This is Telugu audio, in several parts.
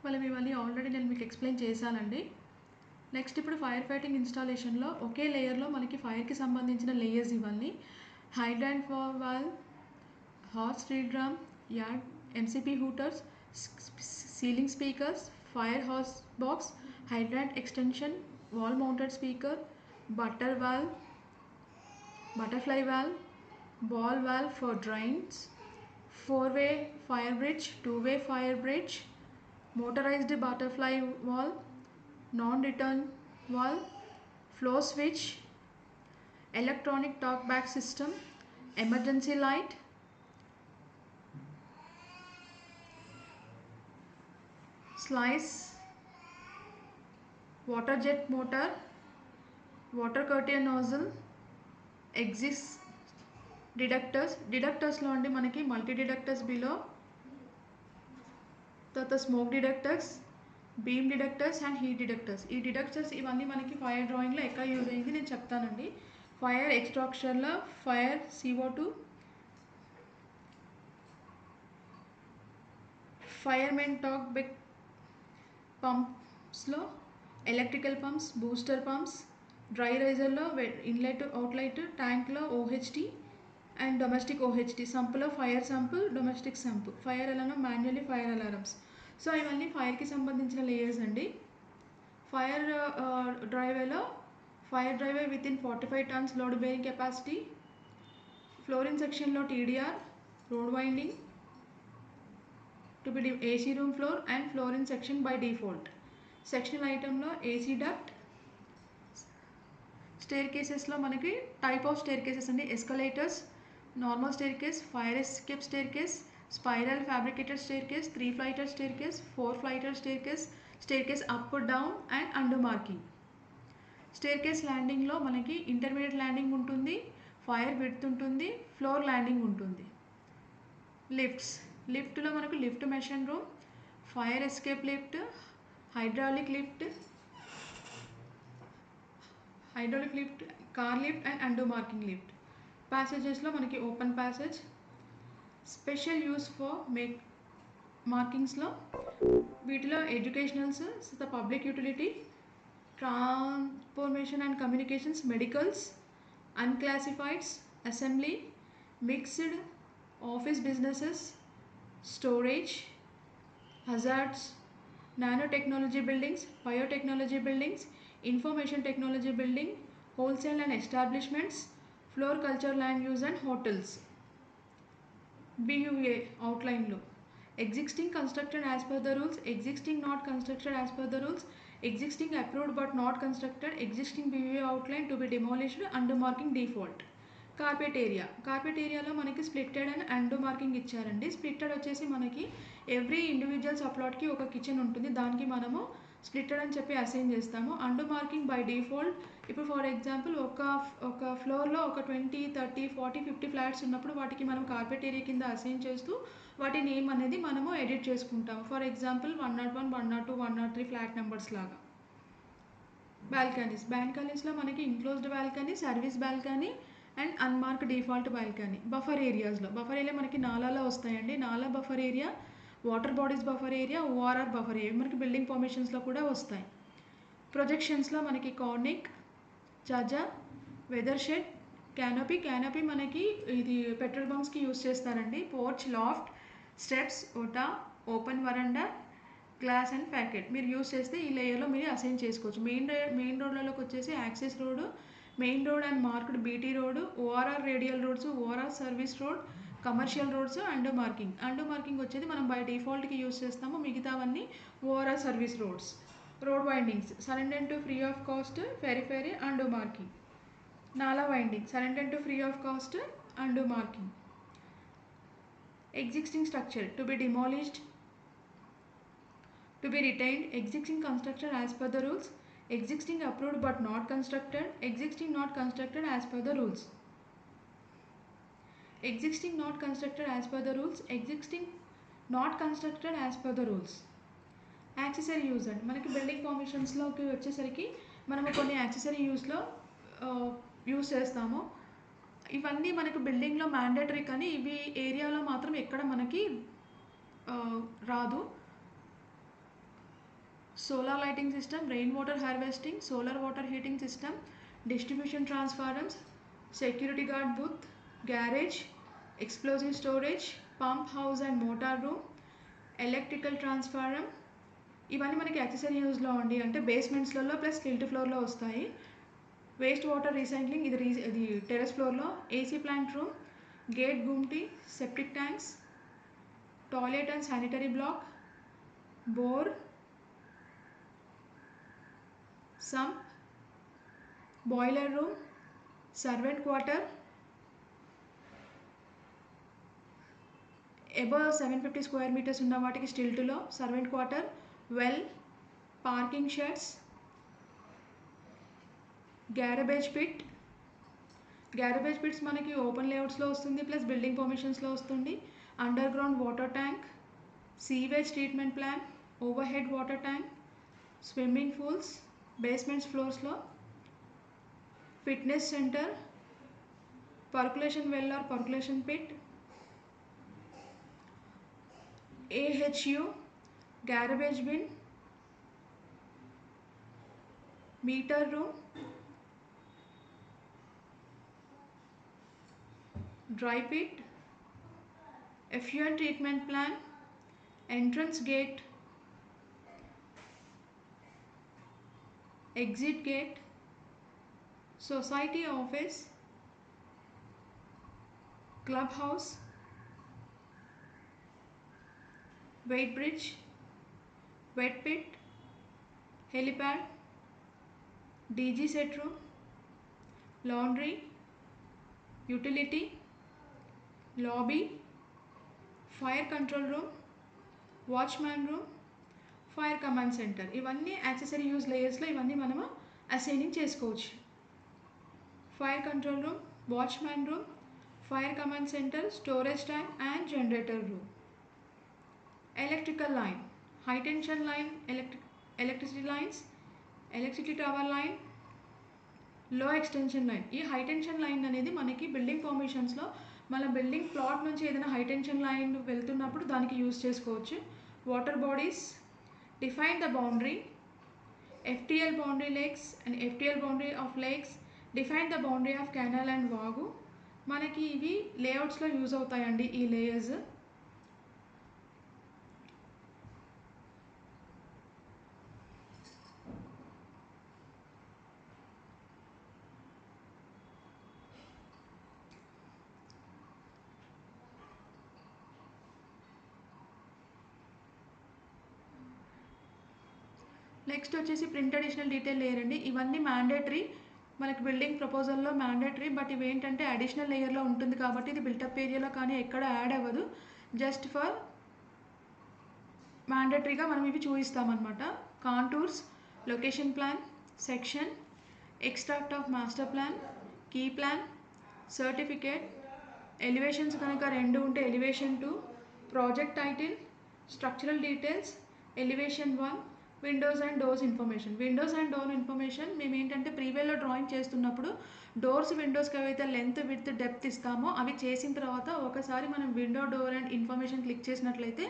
ఇవన్నీ ఆల్రెడీ నేను మీకు ఎక్స్ప్లెయిన్ చేశానండి. నెక్స్ట్ ఇప్పుడు ఫైర్ ఫైటింగ్ ఇన్స్టాలేషన్లో ఒకే లేయర్లో మనకి ఫైర్కి సంబంధించిన లేయర్స్ ఇవన్నీ. Hydrant wall, hot street drum, yard, MCP hooters, ceiling speakers, fire house box, hydrant extension, wall mounted speaker, butterfly valve, ball valve for drains, 4-way fire bridge, 2-way fire bridge, motorized butterfly valve, non-return valve, flow switch, electronic talkback system, emergency light, slice, water jet motor, water curtain nozzle, exist డిడక్టర్స్లో అండి మనకి మల్టీ డిడక్టర్స్ బిలో, తర్వాత స్మోక్ డిడక్టర్స్, బీమ్ డిడక్టర్స్ అండ్ హీట్ డిడక్టర్స్. ఈ డిడక్టర్స్ ఇవన్నీ మనకి ఫైర్ డ్రాయింగ్లో ఎక్కడ యూజ్ అయ్యింది నేను చెప్తానండి. ఫైర్ ఎక్స్ట్రాక్షన్లో fire CO2, firemen talk back పంప్స్లో electrical pumps, booster pumps, dry రైజర్లో ఇన్లెట్ అవుట్లెట్, ట్యాంక్లో OHT అండ్ డొమెస్టిక్ OHT, సంపులో fire sump, domestic sump, fire alarm, manually fire alarms. So ఇవన్నీ ఫైర్కి సంబంధించిన లేయర్స్ అండి. ఫైర్ డ్రైవేలో fire driveway with in 45 tons load bearing capacity, flooring సెక్షన్లో TDR, road winding to be AC room floor and flooring section by default. Sectional ఐటెంలో AC డక్ట్. స్టేర్ కేసెస్లో మనకి టైప్ ఆఫ్ స్టేర్ కేసెస్ అండి. Escalators, normal staircase, fire escape staircase, spiral fabricated staircase, 3 flighter staircase, 4 flighter staircase up, down and under marking. Staircase ల్యాండింగ్లో మనకి ఇంటర్మీడియట్ ల్యాండింగ్ ఉంటుంది, ఫైర్ విడ్త్ ఉంటుంది, ఫ్లోర్ ల్యాండింగ్ ఉంటుంది. లిఫ్ట్లో మనకు lift machine room, fire escape lift, hydraulic lift, car lift and under marking lift. ప్యాసేజెస్లో మనకి open passage, special use for మార్కింగ్స్లో వీటిలో educationals, public utility, transformation and communications, medicals, unclassifieds, assembly, mixed, office businesses, storage, hazards, nanotechnology buildings, biotechnology buildings, information technology building, wholesale and establishments, floriculture, land use and hotels. BUA outline lo existing constructed as per the rules, existing not constructed as per the rules, existing approved but not constructed, existing BUA outline to be demolished, under marking default. Carpet ఏరియాలో మనకి స్ప్లిట్టెడ్ అండ్ అండర్ మార్కింగ్ ఇచ్చారండి. స్ప్లిట్టెడ్ వచ్చేసి మనకి ఎవ్రీ ఇండివిజువల్ సబ్ప్లాట్కి ఒక కిచెన్ ఉంటుంది, దానికి మనము స్ప్లిట్టెడ్ అని చెప్పి అసైన్ చేస్తాము. అండర్ మార్కింగ్ బై డిఫాల్ట్, ఇప్పుడు ఫర్ ఎగ్జాంపుల్ ఒక ఫ్లోర్లో ఒక 20, 30, 40, 50 ఫ్లాట్స్ ఉన్నప్పుడు వాటికి మనం కార్పెట్ ఏరియా కింద అసైన్ చేస్తూ వాటి నేమ్ అనేది మనము ఎడిట్ చేసుకుంటాము. ఫర్ ఎగ్జాంపుల్ 101, 102, 103 ఫ్లాట్ నెంబర్స్ లాగా. బాల్కనీస్లో మనకి enclosed balcony, service balcony and unmark default balcony. Buffer area మనకి నాలాలో వస్తాయండి. నాలా buffer area, water bodies buffer area, ORR buffer area మనకి బిల్డింగ్ పర్మిషన్స్లో కూడా వస్తాయి. ప్రొజెక్షన్స్లో మనకి కార్నిక్, చాజా, వెదర్ షెడ్, క్యానోపీ మనకి ఇది పెట్రోల్ బంక్స్కి యూస్ చేస్తారండి. పోర్చ్, లాఫ్ట్, స్టెప్స్, ఓటా, ఓపెన్ వరండా, గ్లాస్ అండ్ ప్యాకెట్ మీరు యూస్ చేస్తే ఈ లేయర్లో మీరు అసైన్ చేసుకోవచ్చు. మెయిన్ రోడ్లలోకి వచ్చేసి access road, main road and marked BT road, ORR radial roads, ORR service road, commercial roads, under marking వచ్చేది మనం బై డిఫాల్ట్కి యూస్ చేస్తాము. మిగతావన్నీ ORR service roads. Road windings surrender to free of cost, periphery, under marking. నాలా winding surrender to free of cost, under marking. Existing structure to be demolished, to be retained, existing construction as per the rules, existing approved but not constructed, existing not constructed as per the rules. Existing not constructed as per the rules, existing not constructed as per the rules. Accessory use అండి మనకి బిల్డింగ్ పర్మిషన్స్లోకి వచ్చేసరికి మనము కొన్ని యాక్సెసరీ యూజ్ చేస్తాము. ఇవన్నీ మనకు బిల్డింగ్లో మ్యాండేటరీ, కానీ ఇవి ఏరియాలో మాత్రం ఎక్కడ మనకి రాదు. solar lighting system, rainwater harvesting, solar water heating system, distribution transformers, security guard booth, garage, explosive storage, pump house and motor room, electrical transformer. ఇవన్నీ మనకి యాక్సెసరీ యూజ్లో ఉండి అంటే బేస్మెంట్స్లలో ప్లస్ టిల్ట్ ఫ్లోర్లో వస్తాయి. వేస్ట్ వాటర్ రీసైక్లింగ్ ఇది టెరెస్ ఫ్లోర్లో, ఏసీ ప్లాంట్ రూమ్, గేట్ గుమ్టీ, septic tanks, toilet and sanitary block, bore, sump, boiler room, servant quarter, above 750 square metres ఉన్న వాటికి స్టిల్ట్లో servant quarter, well, parking sheds, garage pit. Garage pits మనకి ఓపెన్ లేఅవుట్స్లో వస్తుంది ప్లస్ బిల్డింగ్ పర్మిషన్స్లో వస్తుంది. Underground water tank, sewage treatment plant, overhead water tank, swimming pools basements ఫ్లోర్స్లో, fitness centre, percolation well are percolation pit, AHU, garbage bin, meter room, dry pit, effluent treatment plant, entrance gate, exit gate, society office, clubhouse, weight bridge, wet pit, helipad, DG set room, laundry, utility, lobby, fire control room, watchman room, fire command centre. ఇవన్నీ యాక్సెసరీ యూజ్ లేయర్స్లో ఇవన్నీ మనము అసైనింగ్ చేసుకోవచ్చు. Fire control room, watchman room, fire command centre, storage tank and generator room. Electrical line, high tension line, electricity lines, electricity tower line, లో ఎక్స్టెన్షన్ లైన్. ఈ హై టెన్షన్ లైన్ అనేది మనకి బిల్డింగ్ పర్మిషన్స్లో మన బిల్డింగ్ ప్లాట్ నుంచి ఏదైనా హై టెన్షన్ లైన్ వెళ్తున్నప్పుడు దానికి యూజ్ చేసుకోవచ్చు. Water bodies, define the boundary, FTL boundary lakes and FTL boundary of lakes, define the boundary of canal and vagu. మనకి ఇవి లేఅవుట్స్లో యూజ్ అవుతాయండి ఈ లేయర్స్. నెక్స్ట్ వచ్చేసి ప్రింట్ అడిషనల్ డీటెయిల్ లేయర్ అండి. ఇవన్నీ మ్యాండేటరీ మనకి బిల్డింగ్ ప్రపోజల్లో మ్యాండేటరీ, బట్ ఇవి ఏంటంటే అడిషనల్ లేయర్లో ఉంటుంది కాబట్టి ఇది బిల్టప్ ఏరియాలో కానీ ఎక్కడ యాడ్ అవ్వదు. జస్ట్ ఫర్ మ్యాండేటరీగా మనం ఇవి చూపిస్తామన్నమాట. Contours, location plan, section, extract of master plan, key plan, certificate, elevations కనుక 2 ఉంటే elevation 2, project title, structural details, elevation 1, windows and doors information. Windows and door information మేము ఏంటంటే ప్రీవియల్లో డ్రాయింగ్ చేస్తున్నప్పుడు డోర్స్ విండోస్కి ఏవైతే లెంత్ విడ్త్ డెప్త్ ఇస్తామో అవి చేసిన తర్వాత ఒకసారి మనం window door and information click చేసినట్లయితే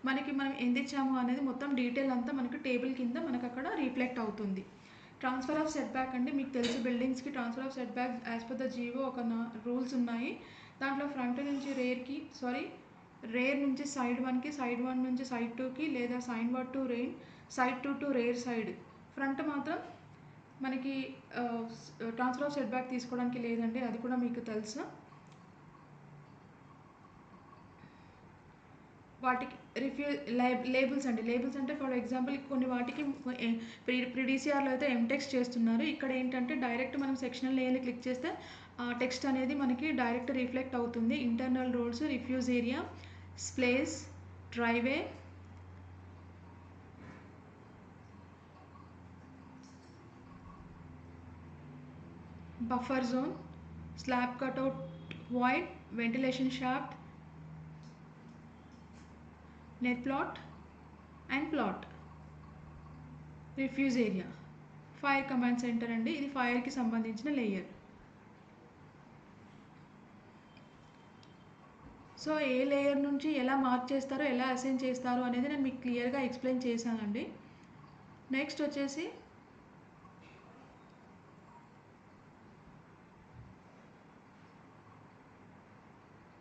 మనకి మనం ఎంత ఇచ్చాము అనేది మొత్తం డీటెయిల్ అంతా మనకి టేబుల్ కింద మనకు అక్కడ రిఫ్లెక్ట్ అవుతుంది. ట్రాన్స్ఫర్ ఆఫ్ సెట్ బ్యాక్ అండి. మీకు తెలిసి బిల్డింగ్స్కి transfer of setback as per the GO ఒక రూల్స్ ఉన్నాయి. దాంట్లో ఫ్రంట్ నుంచి రేర్ నుంచి సైడ్ 1కి, సైడ్ 1 నుంచి సైడ్ 2కి, లేదా side 1 to rain, side 2 to rare side. Front మాత్రం మనకి ట్రాన్స్ఫర్ ఆఫ్ సెట్ బ్యాక్ తీసుకోవడానికి లేదండి, అది కూడా మీకు తెలుసు. వాటికి లేబుల్స్ అండి. లేబుల్స్ అంటే ఫర్ ఎగ్జాంపుల్ కొన్ని వాటికి ప్రీడీసీఆర్లో అయితే ఎంటెక్స్ట్ చేస్తున్నారు. ఇక్కడ ఏంటంటే డైరెక్ట్ మనం సెక్షనల్ లేయర్ని క్లిక్ చేస్తే ఆ టెక్స్ట్ అనేది మనకి డైరెక్ట్ రిఫ్లెక్ట్ అవుతుంది. Internal roads, refuge area, splays, driveway, buffer zone, slab cutout void, ventilation shaft, net plot and plot, refuge area, fire command centre అండి. ఇది ఫైర్కి సంబంధించిన లేయర్. సో ఏ లేయర్ నుంచి ఎలా మార్క్ చేస్తారో, ఎలా అసైన్ చేస్తారో అనేది నేను మీకు క్లియర్గా ఎక్స్ప్లెయిన్ చేశానండి. నెక్స్ట్ వచ్చేసి